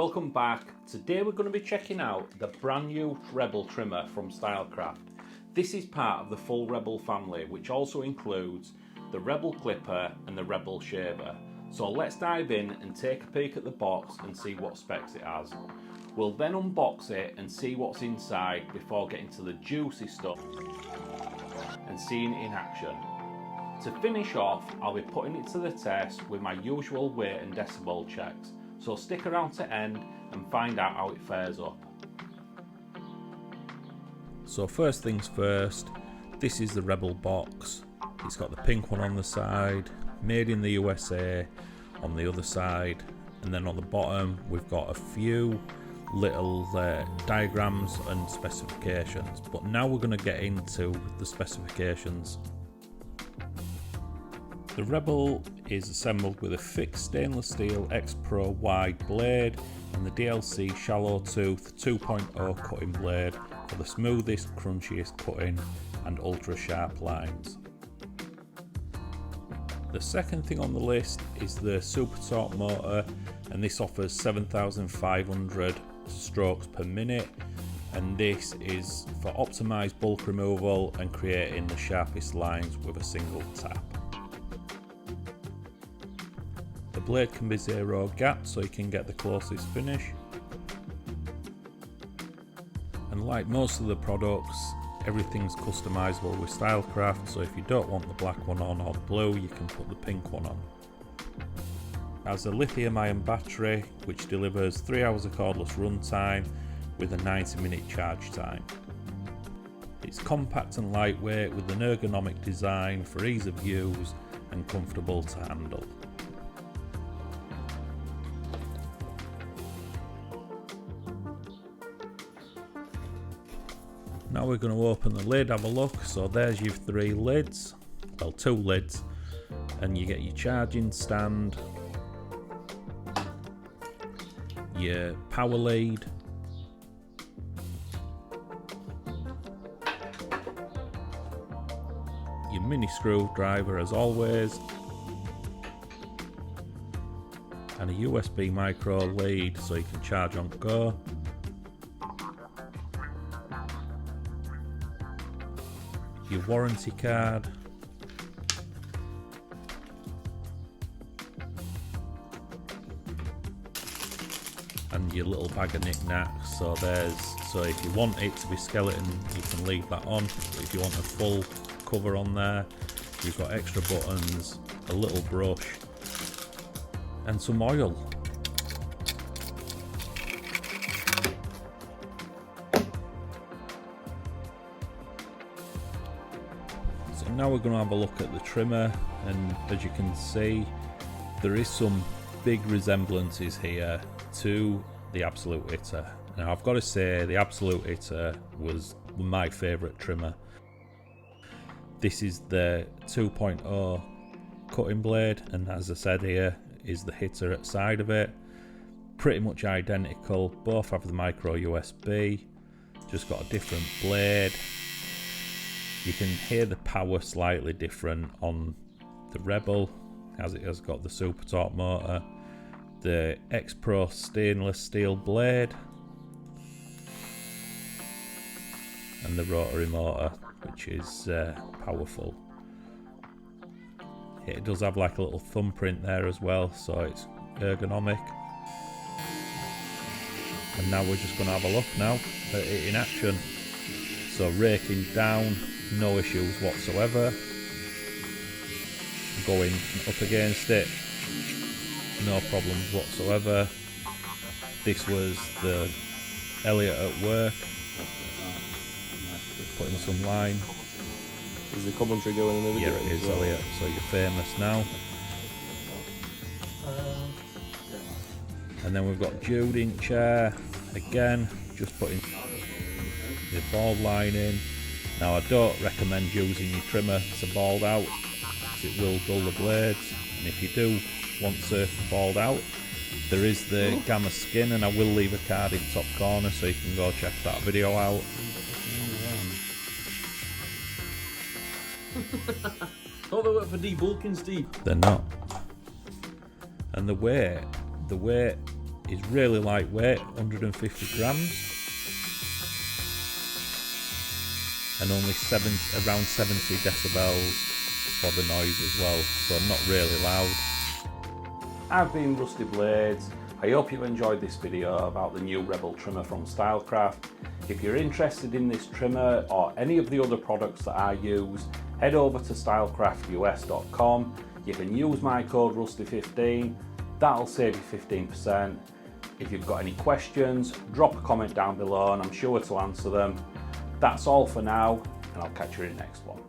welcome back. Today we're going to be checking out the brand new Rebel Trimmer from StyleCraft. This is part of the full Rebel family, which also includes the Rebel Clipper and the Rebel Shaver. So let's dive in and take a peek at the box and see what specs it has. We'll then unbox it and see what's inside before getting to the juicy stuff and seeing it in action. To finish off, I'll be putting it to the test with my usual weight and decibel checks. So stick around to end and find out how it fares up. So first things first, this is the Rebel box. It's got the pink one on the side, made in the USA on the other side, and then on the bottom we've got a few little diagrams and specifications. But now we're going to get into the specifications. The Rebel is assembled with a fixed stainless steel X Pro wide blade and the DLC shallow tooth 2.0 cutting blade for the smoothest, crunchiest cutting and ultra sharp lines. The second thing on the list is the Super Torque motor, and this offers 7,500 strokes per minute, and this is for optimised bulk removal and creating the sharpest lines with a single tap. The blade can be zero gap, so you can get the closest finish. And like most of the products, everything's customizable with StyleCraft, so if you don't want the black one on or the blue, you can put the pink one on. It has a lithium ion battery which delivers 3 hours of cordless runtime with a 90-minute charge time. It's compact and lightweight with an ergonomic design for ease of use and comfortable to handle. Now we're going to open the lid, have a look. So there's your 3 lids, well 2 lids, and you get your charging stand, your power lead, your mini screwdriver as always, and a USB micro lead so you can charge on go. Your warranty card, and your little bag of knickknacks. So if you want it to be skeleton, you can leave that on, but if you want a full cover on there, you've got extra buttons, a little brush and some oil. So now we're going to have a look at the trimmer, and as you can see, there is some big resemblances here to the Absolute Hitter. Now I've got to say, the Absolute Hitter was my favourite trimmer. This is the 2.0 cutting blade, and as I said, here is the hitter at the side of it. Pretty much identical, both have the micro USB, just got a different blade. You can hear the power slightly different on the Rebel, as it has got the Super Torque motor, the X Pro stainless steel blade, and the rotary motor, which is powerful. It does have like a little thumbprint there as well, so it's ergonomic. And now we're just going to have a look now at it in action. So raking down, no issues whatsoever. Going up against it, no problems whatsoever. This was the Elliot at work, putting some line. Is the commentary going in the video? Yeah, it is, Elliot, so you're famous now. And then we've got Jude in chair, again, just putting the bald line in. Now I don't recommend using your trimmer to bald out, because it will dull the blades, and if you do want to bald out, there is the Gamma Skin, and I will leave a card in the top corner so you can go check that video out. Oh, they work for debulking, Steve. They're not. And the weight is really lightweight, 150 grams. And only around 70 decibels for the noise as well, so not really loud. I've been Rusty Blades. I hope you enjoyed this video about the new Rebel trimmer from StyleCraft. If you're interested in this trimmer or any of the other products that I use, head over to stylecraftus.com. You can use my code Rusty15, that'll save you 15%. If you've got any questions, drop a comment down below and I'm sure to answer them. That's all for now, and I'll catch you in the next one.